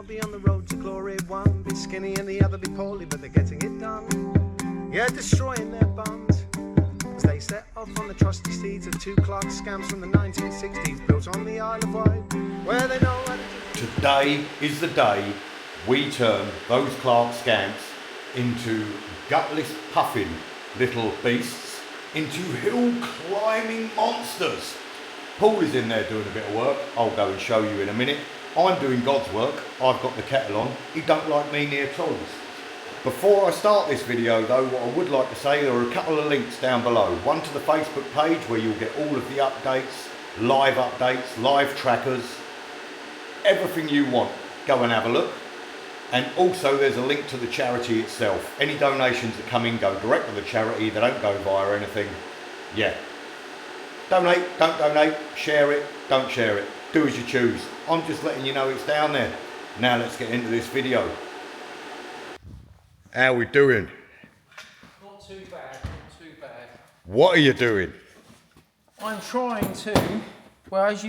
I'll be on the road to glory. One be skinny and the other be poorly, but they're getting it done. Yeah, destroying their bums as they set off on the trusty steeds of two Clark Scamps from the 1960s, built on the Isle of Wight, where they know how to... Today is the day we turn those Clark Scamps into gutless, puffing little beasts into hill climbing monsters. Paul is in there doing a bit of work. I'll go and show you in a minute. I'm doing God's work. I've got the kettle on. He don't like me near tools. Before I start this video though, what I would like to say, there are a couple of links down below. One to the Facebook page where you'll get all of the updates, live trackers, everything you want. Go and have a look. And also there's a link to the charity itself. Any donations that come in go direct to the charity. They don't go via anything. Yeah. Donate, don't donate, share it, don't share it. Do as you choose. I'm just letting you know it's down there. Now let's get into this video. How are we doing? Not too bad, not too bad. What are you doing? I'm trying to, well, as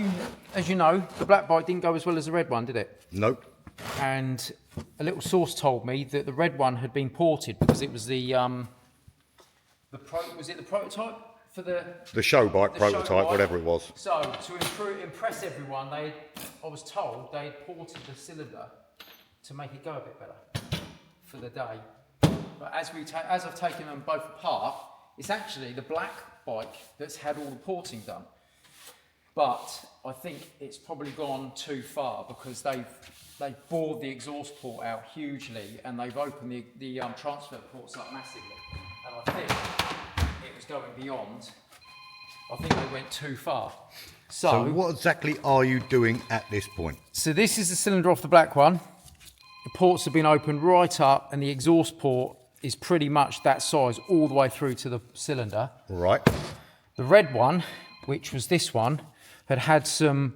you know, the black bike didn't go as well as the red one, did it? Nope. And a little source told me that the red one had been ported because it was was it the prototype for the show bike prototype, show bike. Whatever it was. So to impress everyone, I was told they had ported the cylinder to make it go a bit better for the day. But as I've taken them both apart, it's actually the black bike that's had all the porting done. But I think it's probably gone too far because they've bored the exhaust port out hugely and they've opened the transfer ports up massively. And I think it was going beyond. I think they went too far. So what exactly are you doing at this point? So this is the cylinder off the black one. The ports have been opened right up and the exhaust port is pretty much that size all the way through to the cylinder. Right. The red one, which was this one, had some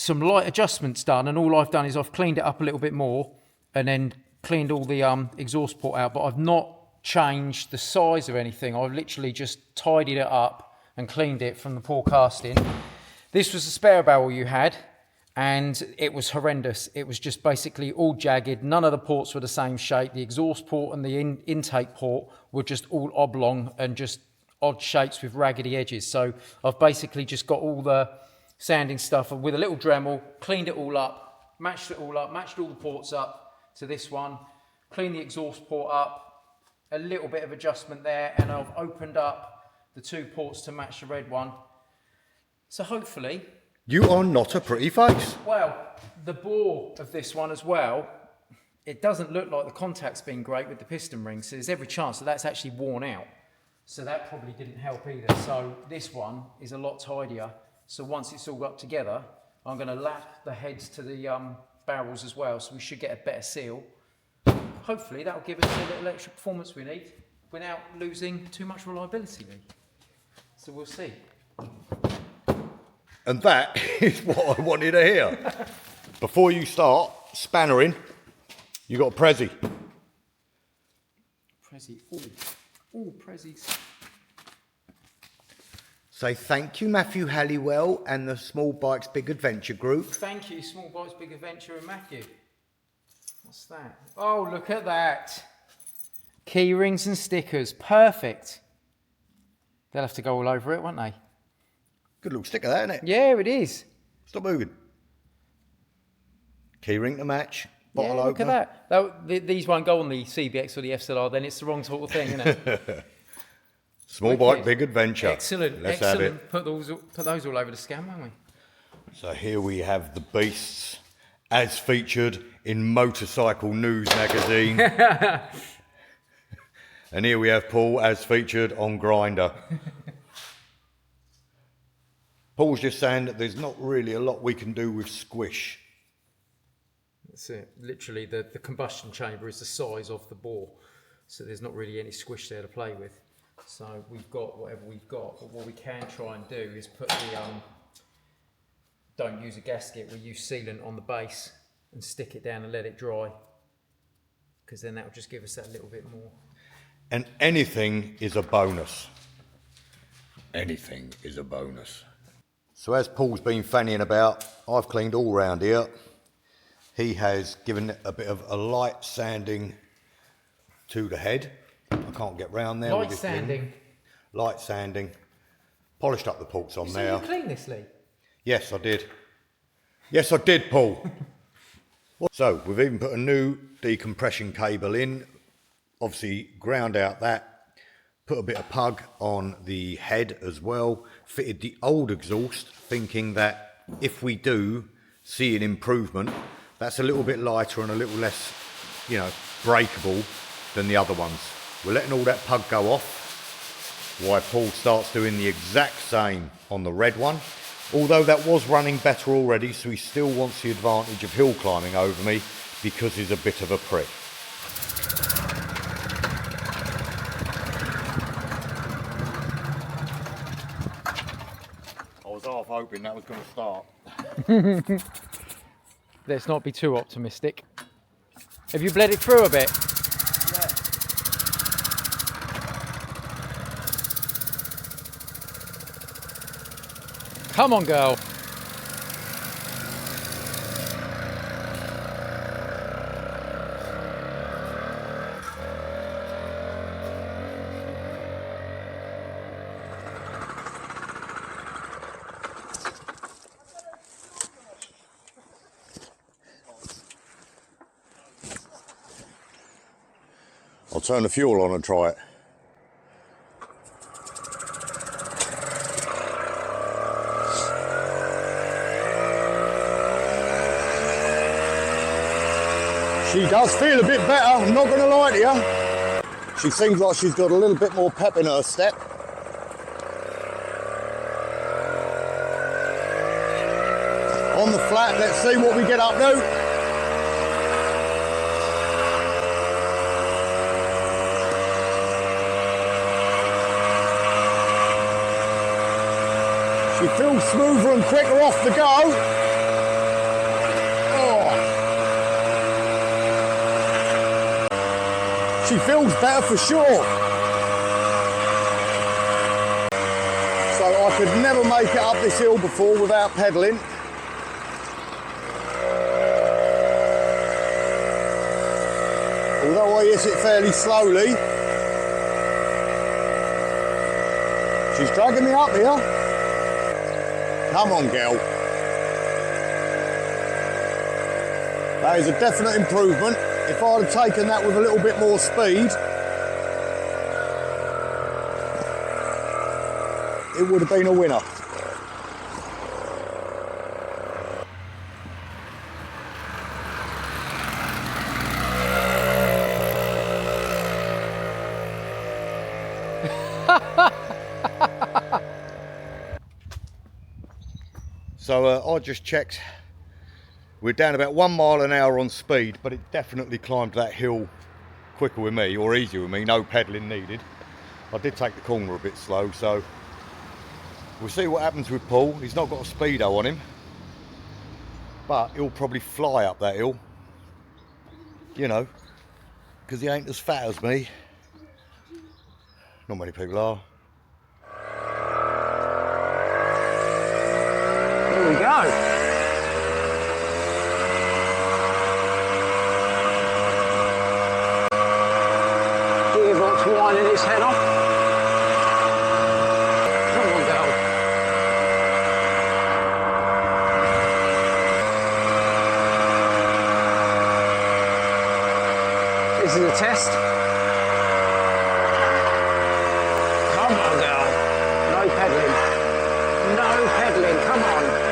light adjustments done, and all I've done is I've cleaned it up a little bit more and then cleaned all the exhaust port out, but I've not changed the size of anything. I've literally just tidied it up and cleaned it from the poor casting. This was the spare barrel you had, and it was horrendous. It was just basically all jagged. None of the ports were the same shape. The exhaust port and the intake port were just all oblong and just odd shapes with raggedy edges. So I've basically just got all the sanding stuff with a little Dremel, cleaned it all up, matched all the ports up to this one, cleaned the exhaust port up, a little bit of adjustment there, and I've opened up the two ports to match the red one. So hopefully... You are not a pretty face. Well, the bore of this one as well, it doesn't look like the contact's been great with the piston ring, so there's every chance that that's actually worn out. So that probably didn't help either. So this one is a lot tidier. So once it's all got together, I'm going to lap the heads to the barrels as well, so we should get a better seal. Hopefully that'll give us the little extra performance we need without losing too much reliability. So we'll see. And that is what I wanted to hear. Before you start spannering, you got a Prezi. Prezi, ooh, Prezis. Say thank you, Matthew Halliwell and the Small Bikes Big Adventure Group. Thank you, Small Bikes Big Adventure and Matthew. What's that? Oh, look at that. Key rings and stickers. Perfect. They'll have to go all over it, won't they? Good little sticker, that, isn't it? Yeah, it is. Stop moving. Key ring to match. Bottle yeah, look opener. at that. These won't go on the CBX or the FZR, then it's the wrong sort of thing, isn't it? Small Bike Big Adventure. Excellent, Let's excellent. have it. Put those all over the Scamp, won't we? So here we have the beasts as featured in Motorcycle News magazine. And here we have Paul as featured on Grindr. Paul's just saying that there's not really a lot we can do with squish. That's it. Literally, the combustion chamber is the size of the bore. So there's not really any squish there to play with. So we've got whatever we've got. But what we can try and do is put the... don't use a gasket, we use sealant on the base and stick it down and let it dry. Because then that will just give us that little bit more. And anything is a bonus. Anything is a bonus. So as Paul's been fannying about, I've cleaned all round here. he has given it a bit of a light sanding to the head. I can't get round there. Light sanding. Light sanding. Polished up the ports on there. So you clean this, Lee? Yes, I did. Yes, I did, Paul. So we've even put a new decompression cable in. Obviously ground out that. Put a bit of pug on the head as well. Fitted the old exhaust, thinking that if we do see an improvement, that's a little bit lighter and a little less, you know, breakable than the other ones. We're letting all that pug go off, while Paul starts doing the exact same on the red one. Although that was running better already, so he still wants the advantage of hill climbing over me because he's a bit of a prick. I was half hoping that was going to start. Let's not be too optimistic. Have you bled it through a bit? Yeah. Come on, girl. I'll turn the fuel on and try it. She does feel a bit better, I'm not going to lie to you. She seems like she's got a little bit more pep in her step. On the flat, let's see what we get up to. She feels smoother and quicker off the go. Oh. She feels better for sure. So I could never make it up this hill before without pedalling. Although I hit it fairly slowly. She's dragging me up here. Come on, girl. That is a definite improvement. If I'd have taken that with a little bit more speed, it would have been a winner. So I just checked, we're down about 1 mile an hour on speed, but it definitely climbed that hill quicker with me, or easier with me, no pedalling needed. I did take the corner a bit slow, so we'll see what happens with Paul. He's not got a speedo on him, but he'll probably fly up that hill, you know, because he ain't as fat as me. Not many people are. Here we go. Gearbox winding its head off. Come on, girl. This is a test. Come on, girl. No pedalling. No pedalling. Come on.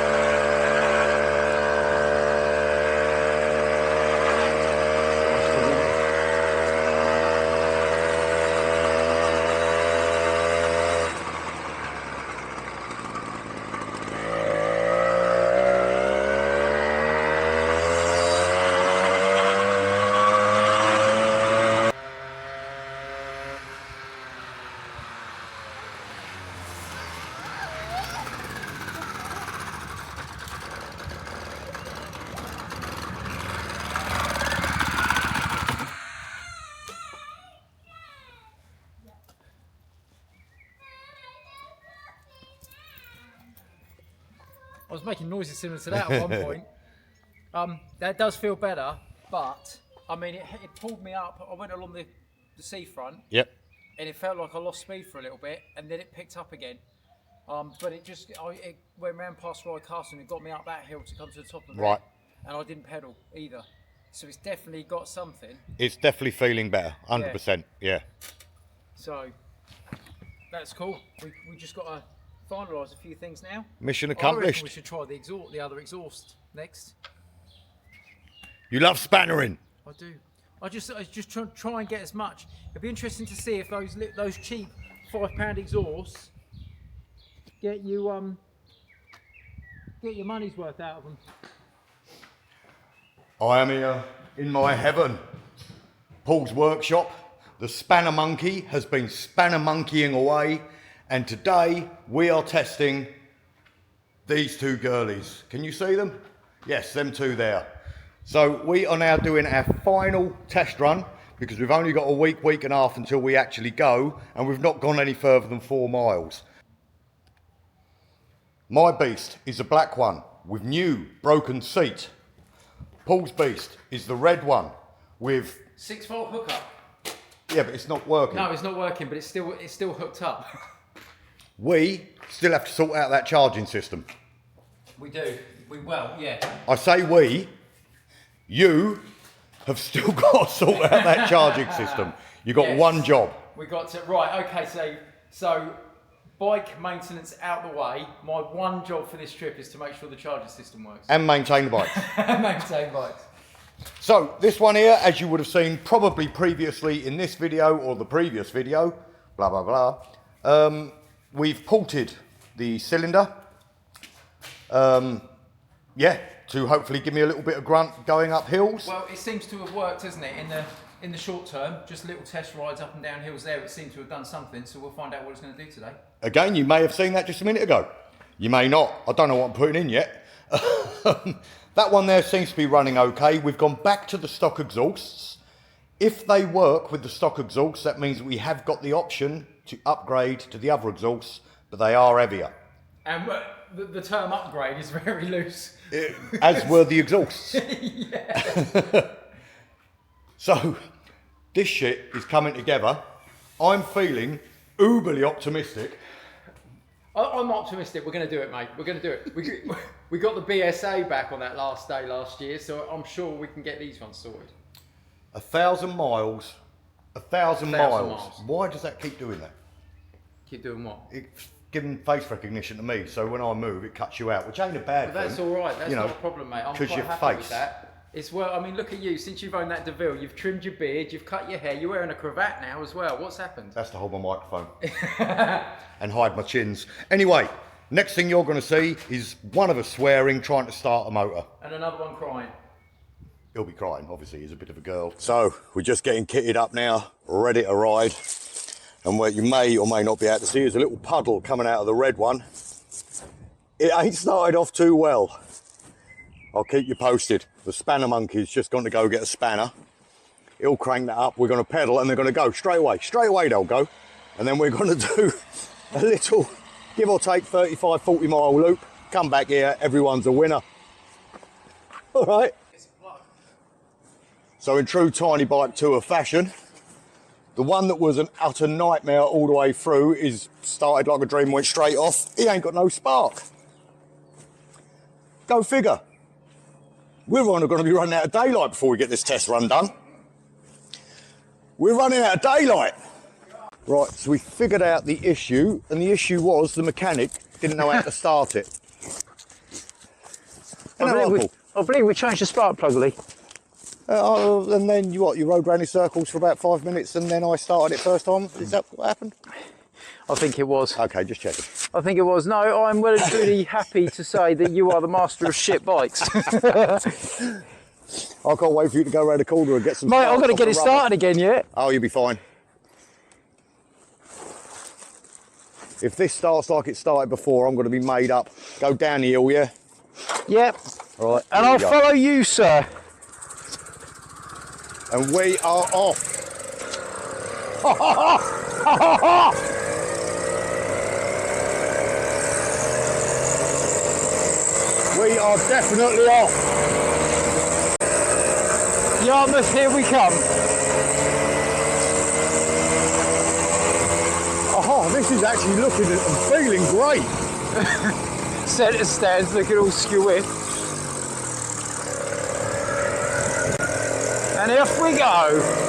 I was making noises similar to that at one point. That does feel better, but I mean, it pulled me up. I went along the seafront. Yep. And it felt like I lost speed for a little bit, and then it picked up again. But it went round past Rye Castle and it got me up that hill to come to the top of it. Right. And I didn't pedal either. So it's definitely got something. It's definitely feeling better, 100%. Yeah. So that's cool. We just got to finalise a few things now. Mission I accomplished. reckon we should try the other exhaust next. You love spannering. I do. I just try and get as much. It'd be interesting to see if those cheap £5 exhausts get you your money's worth out of them. I am here in my heaven. Paul's workshop. The spanner monkey has been spanner monkeying away, and today we are testing these two girlies. Can you see them? Yes, them two there. So we are now doing our final test run because we've only got a week and a half until we actually go, and we've not gone any further than 4 miles. My beast is a black one with new broken seat. Paul's beast is the red one with 6-volt hookup. yeah, but it's not working. No, it's not working, but it's still hooked up. We still have to sort out that charging system. We do. Yeah. I say we. You have still got to sort out that charging system. You've got Yes. one job. We got to okay. So bike maintenance out the way. My one job for this trip is to make sure the charging system works. And maintain the bike. Maintain bikes. So this one here, as you would have seen probably previously in this video or the previous video, blah, blah, blah. We've ported the cylinder. Yeah, to hopefully give me a little bit of grunt going up hills. Well, it seems to have worked, hasn't it? In the short term, just little test rides up and down hills there. It seemed to have done something. So we'll find out what it's going to do today. Again, you may have seen that just a minute ago. You may not. I don't know what I'm putting in yet. That one there seems to be running okay. We've gone back to the stock exhausts. If they work with the stock exhausts, that means we have got the option to upgrade to the other exhausts, but they are heavier. And the term upgrade is very loose. As were the exhausts. So, this shit is coming together. I'm feeling uberly optimistic. I'm optimistic. We're going to do it, mate. We're going to do it. We got the BSA back on that last day last year, so I'm sure we can get these ones sorted. 1,000 miles. 1,000 miles. miles. Why does that keep doing that? Keep doing what? It's giving face recognition to me, so when I move, it cuts you out, which ain't a bad thing. That's all right. That's not a problem, mate. I'm quite your happy with face. that. It's well. I mean, look at you. Since you've owned that DeVille, you've trimmed your beard, you've cut your hair, you're wearing a cravat now as well. What's happened? That's to hold my microphone and hide my chins. Anyway, next thing you're going to see is one of us swearing, trying to start a motor. And another one crying. He'll be crying, obviously, he's a bit of a girl. So, we're just getting kitted up now, ready to ride. And what you may or may not be able to see is a little puddle coming out of the red one. It ain't started off too well. I'll keep you posted. The spanner monkey's just going to go get a spanner. He'll crank that up, we're going to pedal, and they're going to go straight away. Straight away they'll go. And then we're going to do a little, give or take 35, 40 mile loop. Come back here, everyone's a winner. All right. So in true tiny bike tour fashion, the one that was an utter nightmare all the way through is started like a dream, went straight off. He ain't got no spark. Go figure. We're going to be running out of daylight before we get this test run done. We're running out of daylight. Right, so we figured out the issue, and the issue was the mechanic didn't know how to start it. I believe we changed the spark plug, Lee. And then you rode round in circles for about 5 minutes, and then I started it first time. Is that what happened? I think it was. Okay, just checking. I think it was. No, I'm well and truly happy to say that you are the master of shit bikes. I can't wait for you to go around the corner and get some. Mate, I've got to get it started again, yeah? Oh, you'll be fine. If this starts like it started before, I'm going to be made up. Go down the hill, yeah? Yep. Right. And I'll follow you, sir. And we are off. We are definitely off. Yarmouth, here we come. Oh, this is actually looking and feeling great. Centre stands looking all skewy. And off we go.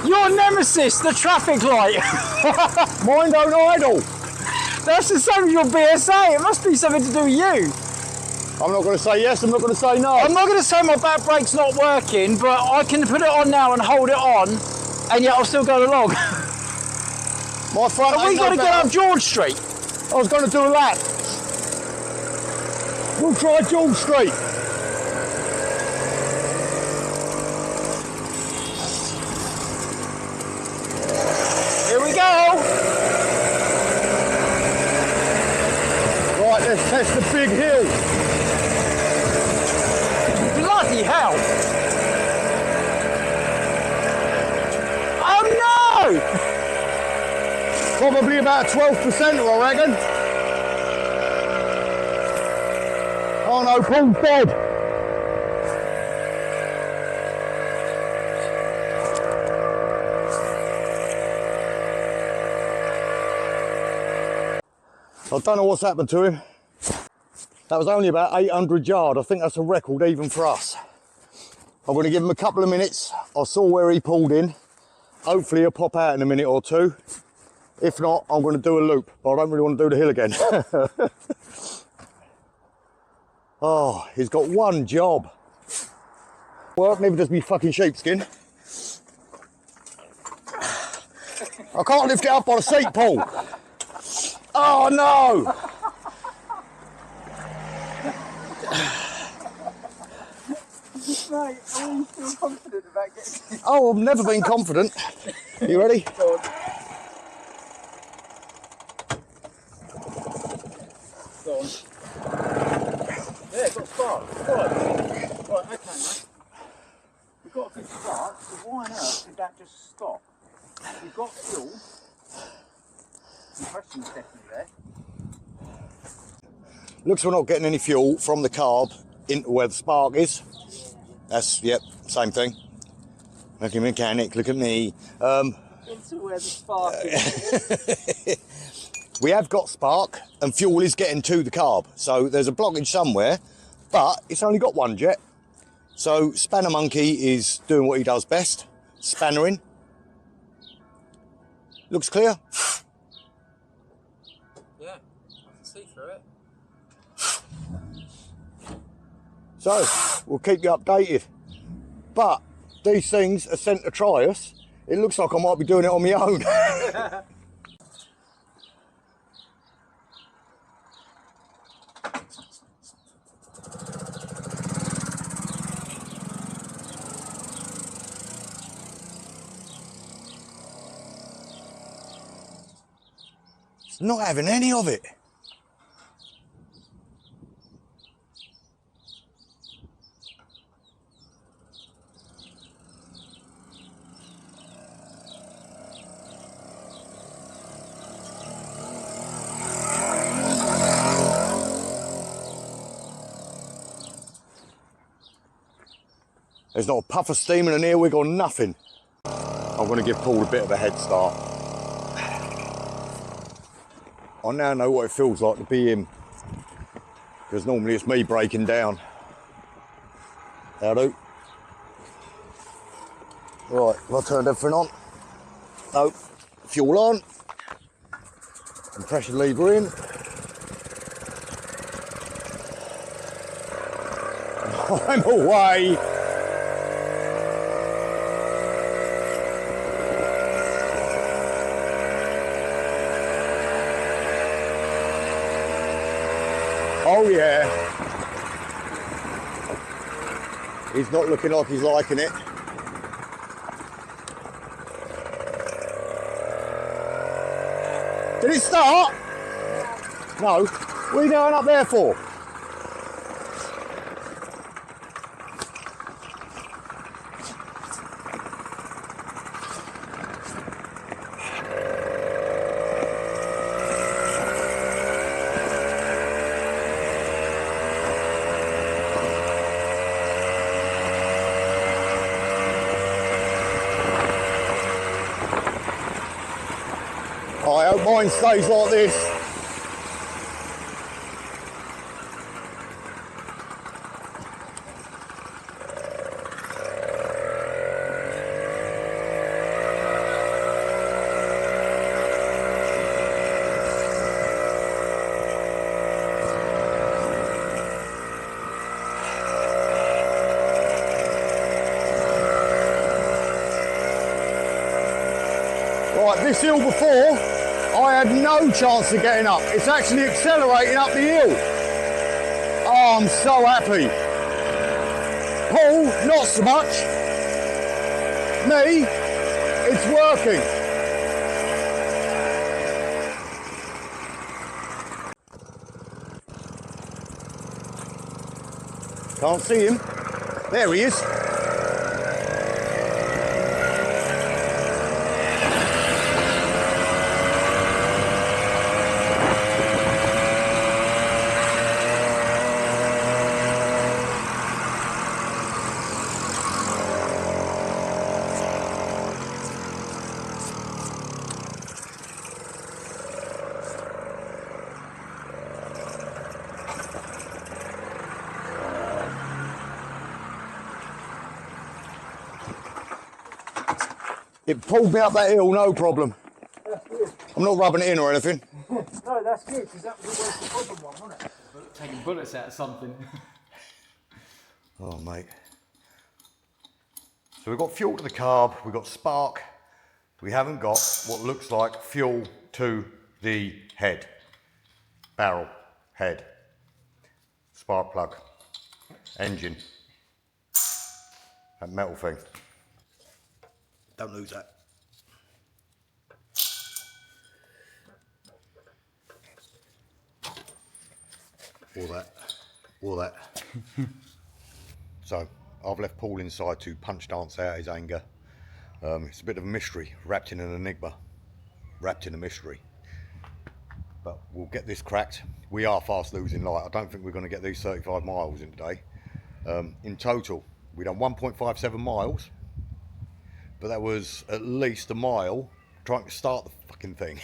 Your nemesis, the traffic light. Mine don't idle. That's the same as your BSA. It must be something to do with you. I'm not going to say yes, I'm not going to say no. I'm not going to say my back brake's not working, but I can put it on now and hold it on, and yet I'll still go along. My front Have we ain't got to no get better. up George Street? I was going to do a lap. We'll try George Street. Here we go. Right, let's test the big hill. Bloody hell. Oh no! Probably about 12%, I reckon. Oh no, Paul's dead. I don't know what's happened to him. That was only about 800 yards. I think that's a record even for us. I'm going to give him a couple of minutes. I saw where he pulled in. Hopefully he'll pop out in a minute or two. If not, I'm going to do a loop, but I don't really want to do the hill again. Oh, he's got one job. Work never does me fucking sheepskin. I can't lift it up on a seat, Paul. Oh no! Mate, are you still confident about getting... Oh, I've never been confident. You ready? Go on. Go on. Yeah, got spark. Right, okay, mate. We've got a good start, so why on earth did that just stop? We've got fuel. Compression's definitely there. Looks we're not getting any fuel from the carb into where the spark is. That's, yep, same thing. Look at mechanic, look at me. Into where the spark is. We have got spark and fuel is getting to the carb. So there's a blockage somewhere, but it's only got one jet. So Spanner Monkey is doing what he does best, spannering. Looks clear. Yeah, I can see through it. So we'll keep you updated. But these things are sent to try us. It looks like I might be doing it on my own. It's not having any of it. There's not a puff of steam in an earwig or nothing. I'm going to give Paul a bit of a head start. I now know what it feels like to be him, because normally it's me breaking down. How do? Right, have I turned everything on? No, fuel on. Compression lever in. I'm away. Oh yeah. He's not looking like he's liking it. Did it start? No. What are you going up there for? Mine stays like this. Right, this hill before, I had no chance of getting up. It's actually accelerating up the hill. Oh, I'm so happy. Paul, not so much. Me, it's working. Can't see him. There he is. It pulled me up that hill, no problem. That's good. I'm not rubbing it in or anything. No, that's good, because that was always the problem one, wasn't it? Taking bullets out of something. Oh, mate. So we've got fuel to the carb, we've got spark. We haven't got what looks like fuel to the head. Barrel, head, spark plug, engine. That metal thing. Don't lose that. All that. So, I've left Paul inside to punch dance out his anger. It's a bit of a mystery, wrapped in an enigma, wrapped in a mystery. But we'll get this cracked. We are fast losing light. I don't think we're going to get these 35 miles in today. In total, we done 1.57 miles. But that was at least a mile trying to start the fucking thing.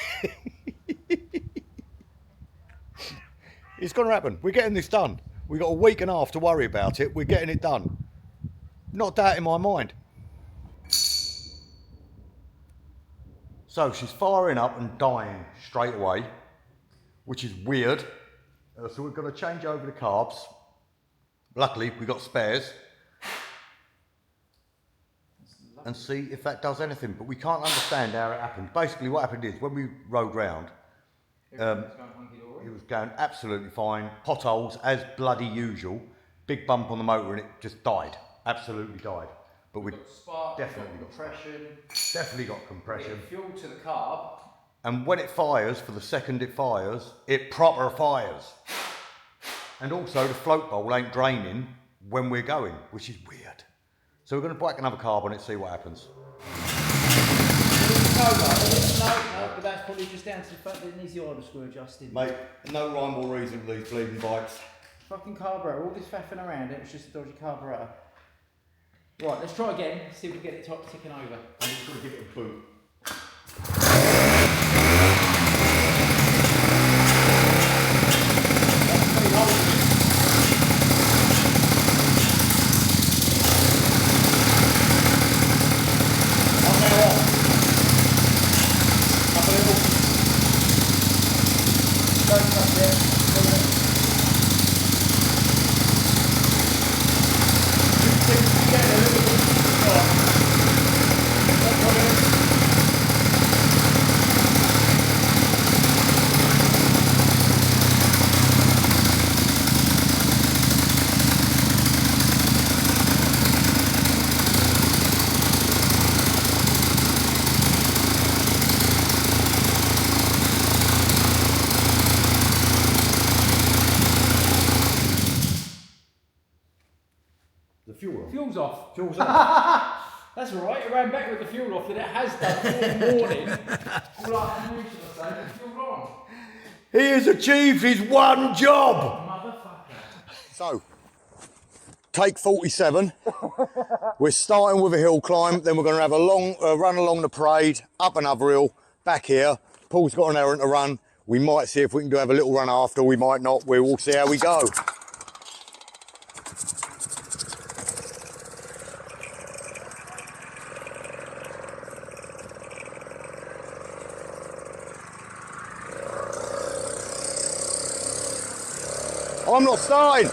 It's going to happen. We're getting this done. We've got a week and a half to worry about it. We're getting it done. Not doubt in my mind. So she's firing up and dying straight away, which is weird. So we're going to change over the carbs. Luckily, we've got spares. And see if that does anything, but we can't understand how it happened. Basically what happened is, when we rode round, it was going absolutely fine, potholes as bloody usual, big bump on the motor and it just died, absolutely died. But we definitely got compression. Definitely got compression. Fuel to the carb. And when it fires, for the second it fires, it proper fires. And also the float bowl ain't draining when we're going, which is weird. So we're going to whack another carb on it, see what happens. No, but that's probably just down to the fact that it needs the idle screw adjusted. Mate, no rhyme or reason with these bleeding bikes. Fucking carburetor, all this faffing around it, it's just a dodgy carburetor. Right, let's try again, see if we get it ticking over. I'm just going to give it a boot. Fuel's off. Fuel's off. That's alright, it ran back with the fuel off that it has done all morning. All I had to do, should I say, the fuel on. He has achieved his one job. Motherfucker. So, take 47. We're starting with a hill climb, then we're going to have a long run along the parade, up another hill, back here, Paul's got an errand to run. We might see if we can have a little run after, we might not. We will see how we go. I'm not starting.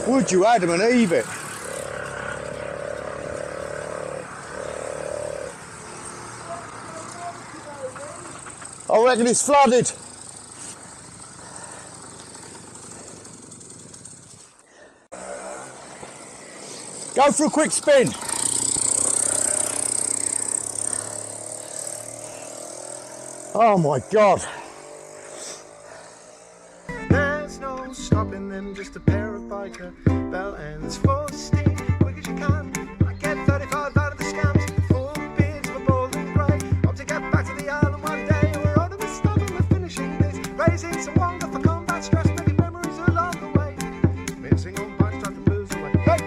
Would you Adam and Eve it? I reckon it's flooded. Go for a quick spin. Oh my God. There's no stopping them, just a pair of biker bell ends. Full steam, quick as you can. I get 35 out of the scams. Full beards for bald and grey. Hope to get back to the island one day. We're on the stop and we're finishing this. Raising some wonder for combat stress, making memories along the way. Missing on bikes, drive the blues away. Hey!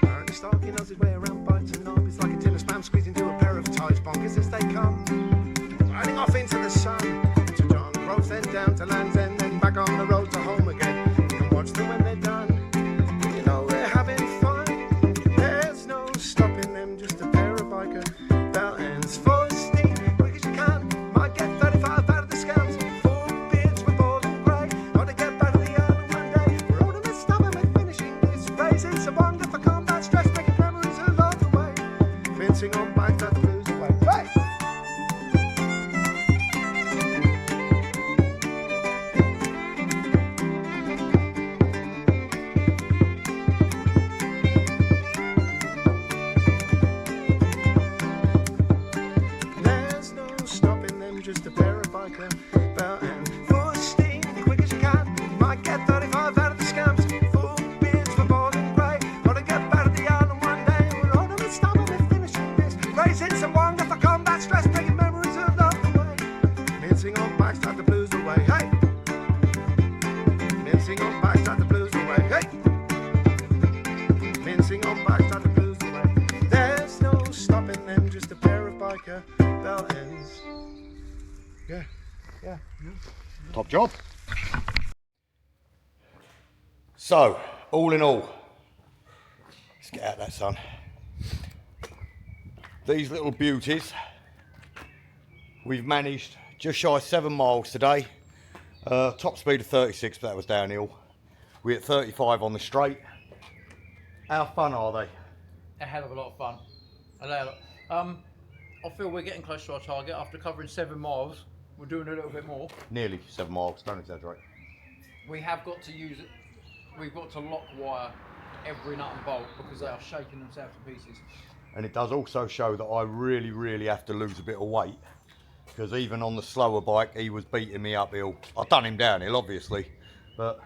Apparently Starkey knows his way around bites and knobs. It's like a tin of spam squeezed into a pair of ties. Bonkers as they come. Riding off into the sun. To John Groves, then down to Land's End, then back on the road to home again. You can watch them when they're done. You know we're having fun. There's no stopping them, just a pair of biker bell ends. Full steam, quick as you can. Might get 35 out of the scams. Full beards with bald and grey. Got to get back to the island one day. We're all in the stop and we're finishing this. Raising some wonder for combat stress, making memories along the way. Fencing on bikes, drive the blues away. Hey! There's no stopping them, just a pair of biker bell and full steam, quick as you can. Might get 35 out of the scams. Full beards for bald and grey. Gotta get back to the island one day. We're on the stop and we're finishing this. Raising some wonder for combat stress, making memories along the way. Mincing on bikes, drive the blues away. Hey! Mincing on bikes, drive the blues away. Hey! Mincing on bikes, drive the blues away. There's no stopping them, just a pair of biker bell ends. Yeah. Top job. So, all in all, let's get out that sun. These little beauties, we've managed just shy of 7 miles today. Top speed of 36, but that was downhill. We're at 35 on the straight. How fun are they? A hell of a lot of fun. I feel we're getting close to our target. After covering 7 miles, we're doing a little bit more. Nearly 7 miles, don't exaggerate. We have got to use it. We've got to lock wire every nut and bolt because they are shaking themselves to pieces. And it does also show that I really have to lose a bit of weight, because even on the slower bike he was beating me uphill. I've done him downhill obviously, but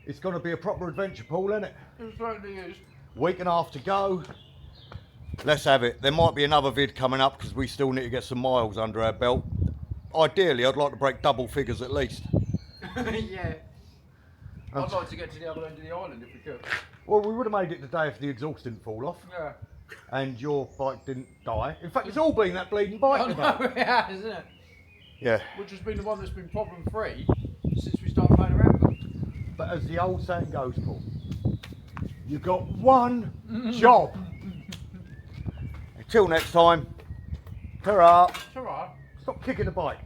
it's going to be a proper adventure, Paul, isn't it? It certainly is. Week and a half to go. Let's have it. There might be another vid coming up because we still need to get some miles under our belt. Ideally I'd like to break double figures at least. Yeah. I'd like to get to the other end of the island if we could. Well, we would have made it today if the exhaust didn't fall off. Yeah. And your bike didn't die. In fact, it's all been that bleeding bike I today. know it has, isn't it? Yeah. Which has been the one that's been problem free since we started playing around with them. But as the old saying goes, Paul, you've got one job. Until next time, ta-ra. It's alright. Stop kicking the bike.